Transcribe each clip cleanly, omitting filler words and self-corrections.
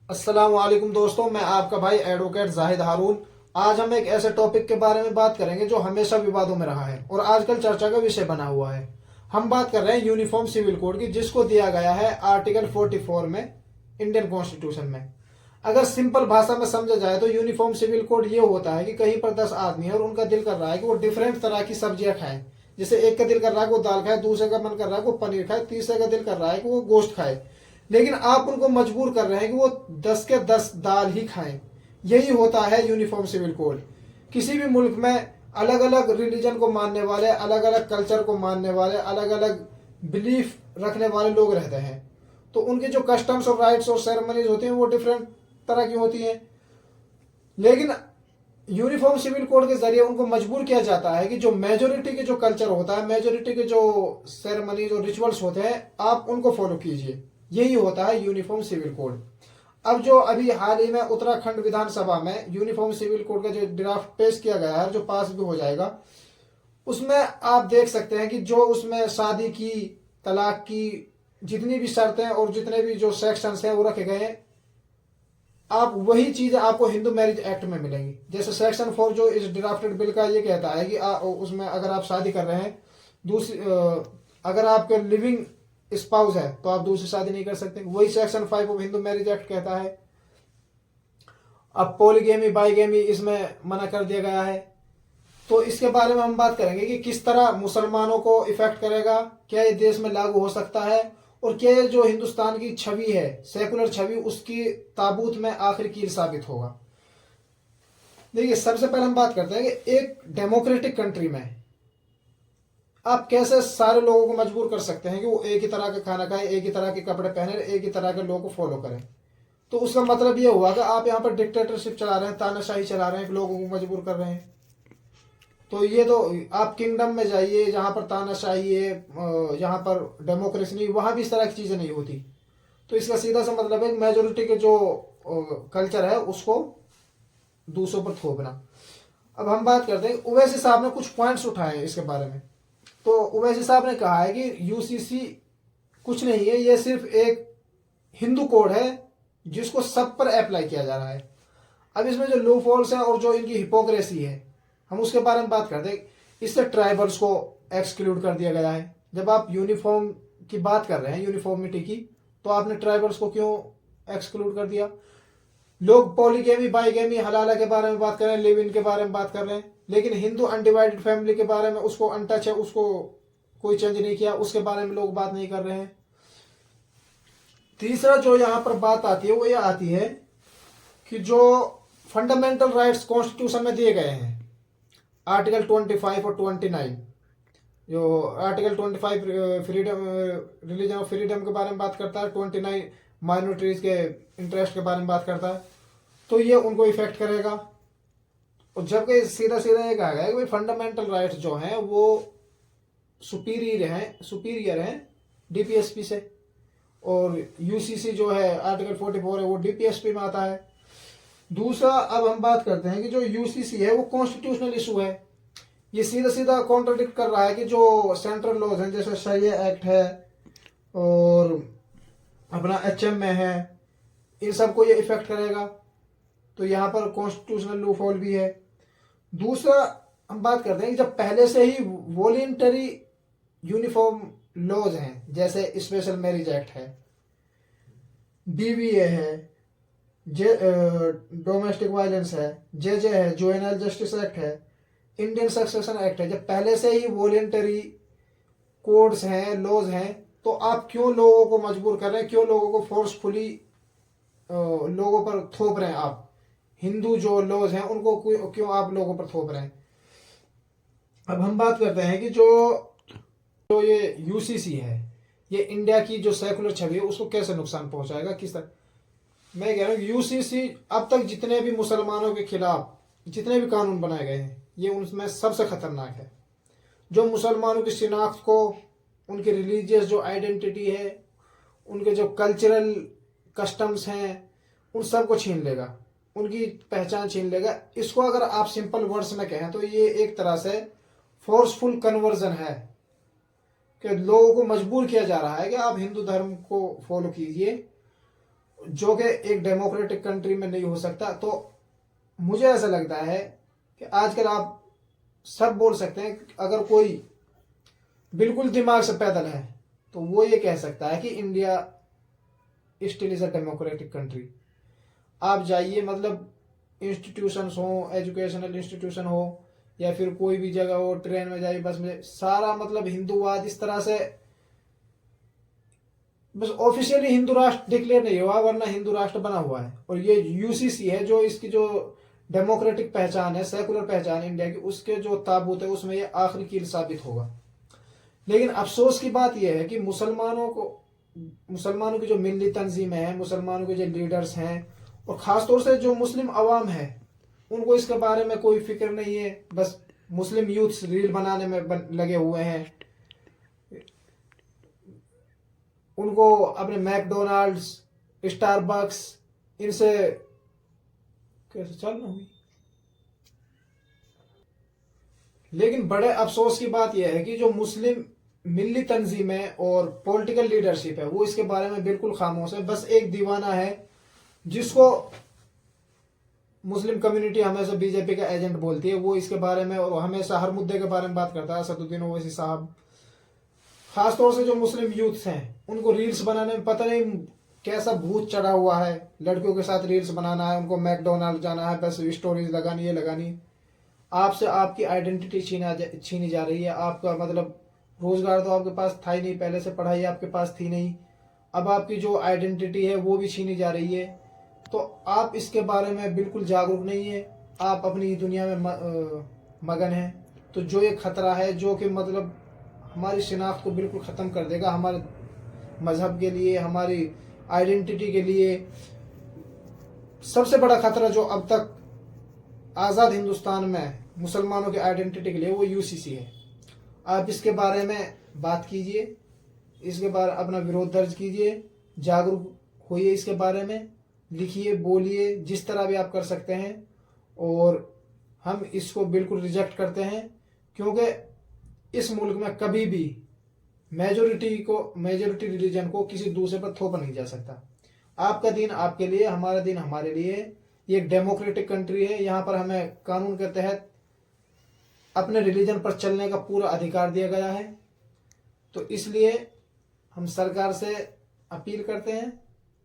अस्सलाम वालेकुम दोस्तों, मैं आपका भाई एडवोकेट जाहिद हारून। आज हम एक ऐसे टॉपिक के बारे में बात करेंगे जो हमेशा विवादों में रहा है और आजकल चर्चा का विषय बना हुआ है। हम बात कर रहे हैं यूनिफॉर्म सिविल कोड की, जिसको दिया गया है आर्टिकल 44 में इंडियन कॉन्स्टिट्यूशन में। अगर सिंपल भाषा में समझा जाए तो यूनिफॉर्म सिविल कोड ये होता है कि कहीं पर 10 आदमी है और उनका दिल कर रहा है कि वो डिफरेंट तरह की सब्जियां खाएं। जैसे एक का दिल कर रहा है कि वो दाल खाए, दूसरे का मन कर रहा है कि वो पनीर खाए, तीसरे का दिल कर रहा है कि वो गोश्त खाए। लेकिन आप उनको मजबूर कर रहे हैं कि वो 10 के 10 दाल ही खाएं। यही होता है यूनिफॉर्म सिविल कोड। किसी भी मुल्क में अलग अलग रिलीजन को मानने वाले, अलग अलग कल्चर को मानने वाले, अलग अलग बिलीफ रखने वाले लोग रहते हैं। तो उनके जो कस्टम्स और राइट्स और सेरेमनीज होती हैं वो डिफरेंट तरह की होती हैं। लेकिन यूनिफॉर्म सिविल कोड के जरिए उनको मजबूर किया जाता है कि जो मेजोरिटी के जो कल्चर होता है, मेजोरिटी के जो सेरेमनीज और रिचुअल्स होते हैं, आप उनको फॉलो कीजिए। यही होता है यूनिफॉर्म सिविल कोड। अब जो अभी हाल ही में उत्तराखंड विधानसभा में यूनिफॉर्म सिविल कोड का जो ड्राफ्ट पेश किया गया है, जो पास भी हो जाएगा, उसमें आप देख सकते हैं कि जो उसमें शादी की, तलाक की जितनी भी शर्तें और जितने भी जो सेक्शंस हैं वो रखे गए हैं, आप वही चीज आपको हिंदू मैरिज एक्ट में मिलेंगी। जैसे सेक्शन 4 जो इस ड्राफ्टेड बिल का ये कहता है कि उसमें अगर आप शादी कर रहे हैं, दूसरी अगर आपके लिविंग स्पाउस है तो आप दूसरी शादी नहीं कर सकते। वही section 5 of Hindu marriage act कहता है। अब पॉलीगेमी, बाईगेमी इसमें मना कर दिया गया है। तो इसके बारे में हम बात करेंगे कि किस तरह मुसलमानों को इफेक्ट करेगा, क्या ये देश में लागू हो सकता है, और क्या ये जो हिंदुस्तान की छवि है, सेकुलर छवि, उसकी ताबूत में आखिर कील साबित होगा। देखिए, सबसे पहले हम बात करते हैं कि एक डेमोक्रेटिक कंट्री में आप कैसे सारे लोगों को मजबूर कर सकते हैं कि वो एक ही तरह का खाना खाएं, एक ही तरह के कपड़े पहने, एक ही तरह के लोगों को फॉलो करें। तो उसका मतलब ये हुआ कि आप यहाँ पर डिक्टेटरशिप चला रहे हैं, तानाशाही चला रहे हैं, लोगों को मजबूर कर रहे हैं। तो ये तो आप किंगडम में जाइए जहां पर तानाशाही है, जहां पर डेमोक्रेसी नहीं, वहां भी इस तरह की चीजें नहीं होती। तो इसका सीधा सा मतलब है मेजोरिटी के जो कल्चर है उसको दूसरों पर थोपना। अब हम बात करते हैं, ओवैसी साहब ने कुछ पॉइंट्स उठाए इसके बारे में। तो ओवैसी साहब ने कहा है कि यूसीसी कुछ नहीं है, ये सिर्फ एक हिंदू कोड है जिसको सब पर अप्लाई किया जा रहा है। अब इसमें जो लूप होल्स है और जो इनकी हिपोक्रेसी है, हम उसके बारे में बात करते हैं। इससे ट्राइबल्स को एक्सक्लूड कर दिया गया है। जब आप यूनिफॉर्म की बात कर रहे हैं, यूनिफॉर्मिटी की, तो आपने ट्राइबल्स को क्यों एक्सक्लूड कर दिया? लोग पॉलीगेमी, बाईगेमी, हलाला के बारे में बात कर रहे हैं, लिव इन के बारे में बात कर रहे हैं, लेकिन हिंदू अनडिवाइडेड फैमिली के बारे में, उसको अनटच है, उसको कोई चेंज नहीं किया, उसके बारे में लोग बात नहीं कर रहे हैं। तीसरा जो यहां पर बात आती है वो ये आती है कि जो फंडामेंटल राइट्स कॉन्स्टिट्यूशन में दिए गए हैं, आर्टिकल 25 और 29, जो article 25 freedom, religion of freedom के बारे में बात करता है, 29 माइनॉरिटीज के इंटरेस्ट के बारे में बात करता है, तो ये उनको इफेक्ट करेगा। और जबकि सीधा सीधा ये कहा गया है कि भाई फंडामेंटल राइट्स जो हैं वो सुपीरियर हैं डीपीएसपी से, और यूसीसी जो है आर्टिकल 44 है वो डीपीएसपी में आता है। दूसरा, अब हम बात करते हैं कि जो यूसीसी है वो कॉन्स्टिट्यूशनल इशू है। ये सीधा सीधा कॉन्ट्रडिक्ट कर रहा है कि जो सेंट्रल लॉज हैं, जैसे शरिया एक्ट है और अपना एचएम में है, इन सबको ये इफेक्ट करेगा। तो यहाँ पर कॉन्स्टिट्यूशनल लूपहोल भी है। दूसरा, हम बात करते हैं कि जब पहले से ही वॉलेंटरी यूनिफॉर्म लॉज हैं, जैसे स्पेशल मैरिज एक्ट है, बीवीए है, डोमेस्टिक वायलेंस है, जेजे है, जुवेनाइल जस्टिस एक्ट है, इंडियन सक्सेशन एक्ट है, जब पहले से ही वॉलेंटरी कोड्स हैं, लॉज हैं, तो आप क्यों लोगों को मजबूर कर रहे हैं, क्यों लोगों को फोर्सफुली लोगों पर थोप रहे हैं? आप हिंदू जो लॉज हैं उनको क्यों आप लोगों पर थोप रहे हैं? अब हम बात करते हैं कि जो जो ये यूसीसी है, ये इंडिया की जो सेकुलर छवि है उसको कैसे नुकसान पहुंचाएगा, किस तरह? मैं कह रहा हूँ यूसीसी अब तक जितने भी मुसलमानों के खिलाफ जितने भी कानून बनाए गए हैं, ये उनमें सबसे खतरनाक है। जो मुसलमानों की शिनाख्त को, उनकी रिलीजियस जो आइडेंटिटी है, उनके जो कल्चरल कस्टम्स हैं, उन सब को छीन लेगा, उनकी पहचान छीन लेगा। इसको अगर आप सिंपल वर्ड्स में कहें तो ये एक तरह से फोर्सफुल कन्वर्जन है कि लोगों को मजबूर किया जा रहा है कि आप हिंदू धर्म को फॉलो कीजिए। जो कि एक डेमोक्रेटिक कंट्री में नहीं हो सकता। तो मुझे ऐसा लगता है कि आजकल आप सब बोल सकते हैं, अगर कोई बिल्कुल दिमाग से पैदल है तो वो ये कह सकता है कि India still is a democratic country. आप जाइए, मतलब इंस्टीट्यूशंस हो, एजुकेशनल इंस्टीट्यूशन हो, या फिर कोई भी जगह हो, ट्रेन में जाइए, बस में, सारा मतलब हिंदूवाद इस तरह से, बस ऑफिशियली हिंदू राष्ट्र डिक्लेयर नहीं हुआ, वरना हिंदू राष्ट्र बना हुआ है। और ये यूसीसी है जो इसकी जो डेमोक्रेटिक पहचान है, सेकुलर पहचान है इंडिया की, उसके जो ताबूत है उसमें ये आखिरी कील साबित होगा। लेकिन अफसोस की बात यह है कि मुसलमानों की जो मिल्ली तंजीमें हैं, मुसलमानों के जो लीडर्स हैं, और खासतौर से जो मुस्लिम अवाम है, उनको इसके बारे में कोई फिक्र नहीं है। बस मुस्लिम यूथ रील बनाने में लगे हुए हैं, उनको अपने मैकडोनाल्ड्स, स्टारबक्स, इनसे कैसे चलना हुई। लेकिन बड़े अफसोस की बात यह है कि जो मुस्लिम मिल्ली तंजीमें और पॉलिटिकल लीडरशिप है वो इसके बारे में बिल्कुल खामोश है। बस एक दीवाना है जिसको मुस्लिम कम्युनिटी हमेशा बीजेपी का एजेंट बोलती है, वो इसके बारे में और हमेशा हर मुद्दे के बारे में बात करता है, असदुद्दीन ओवैसी साहब। खासतौर से जो मुस्लिम यूथ्स हैं उनको रील्स बनाने में पता नहीं कैसा भूत चढ़ा हुआ है, लड़कियों के साथ रील्स बनाना है, उनको मैकडोनाल्ड जाना है, बस स्टोरीज लगानी है लगानी। आपसे आपकी आइडेंटिटी छीनी जा रही है। आपका मतलब रोजगार तो आपके पास था ही नहीं, पहले से पढ़ाई आपके पास थी नहीं, अब आपकी जो आइडेंटिटी है वो भी छीनी जा रही है। तो आप इसके बारे में बिल्कुल जागरूक नहीं है, आप अपनी दुनिया में मगन हैं। तो जो ये खतरा है जो कि मतलब हमारी शिनाख्त को बिल्कुल ख़त्म कर देगा, हमारे मजहब के लिए, हमारी आइडेंटिटी के लिए सबसे बड़ा खतरा जो अब तक आज़ाद हिंदुस्तान में मुसलमानों की आइडेंटिटी के लिए, वो यूसीसी है। आप इसके बारे में बात कीजिए, इसके बारे अपना विरोध दर्ज कीजिए, जागरूक होइए, इसके बारे में लिखिए, बोलिए, जिस तरह भी आप कर सकते हैं। और हम इसको बिल्कुल रिजेक्ट करते हैं, क्योंकि इस मुल्क में कभी भी मेजोरिटी रिलीजन को किसी दूसरे पर थोपा नहीं जा सकता। आपका दीन आपके लिए, हमारा दीन हमारे लिए। ये एक डेमोक्रेटिक कंट्री है, यहाँ पर हमें कानून के तहत अपने रिलीजन पर चलने का पूरा अधिकार दिया गया है। तो इसलिए हम सरकार से अपील करते हैं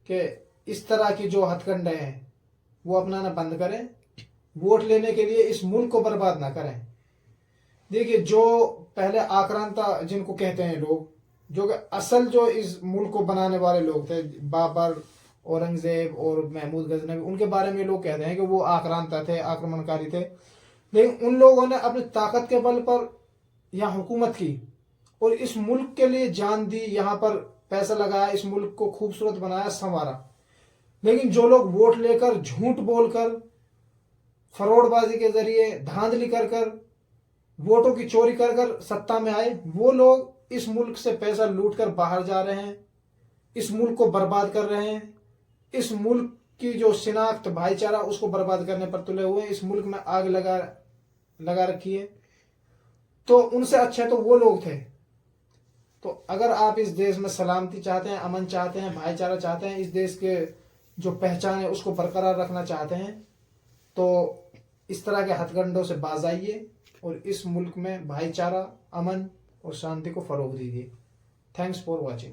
कि इस तरह की जो हथकंडे हैं वो अपनाना बंद करें, वोट लेने के लिए इस मुल्क को बर्बाद ना करें। देखिए, जो पहले आक्रांता जिनको कहते हैं लोग, जो कि असल जो इस मुल्क को बनाने वाले लोग थे, बाबर, औरंगजेब और महमूद गजनवी, उनके बारे में लोग कहते हैं कि वो आक्रांता थे, आक्रमणकारी थे। लेकिन उन लोगों ने अपनी ताकत के बल पर यहाँ हुकूमत की और इस मुल्क के लिए जान दी, यहाँ पर पैसा लगाया, इस मुल्क को खूबसूरत बनाया, संवारा। लेकिन जो लोग वोट लेकर, झूठ बोलकर, फरोड़बाजी के जरिए, धांधली कर कर, वोटों की चोरी कर कर सत्ता में आए, वो लोग इस मुल्क से पैसा लूट कर बाहर जा रहे हैं, इस मुल्क को बर्बाद कर रहे हैं, इस मुल्क की जो शिनाख्त, भाईचारा, उसको बर्बाद करने पर तुले हुए, इस मुल्क में आग लगा रखी है। तो उनसे अच्छे तो वो लोग थे। तो अगर आप इस देश में सलामती चाहते हैं, अमन चाहते हैं, भाईचारा चाहते हैं, इस देश के जो पहचान है उसको बरकरार रखना चाहते हैं, तो इस तरह के हथकंडों से बाज आइए और इस मुल्क में भाईचारा, अमन और शांति को फरोग दीजिए। Thanks for watching.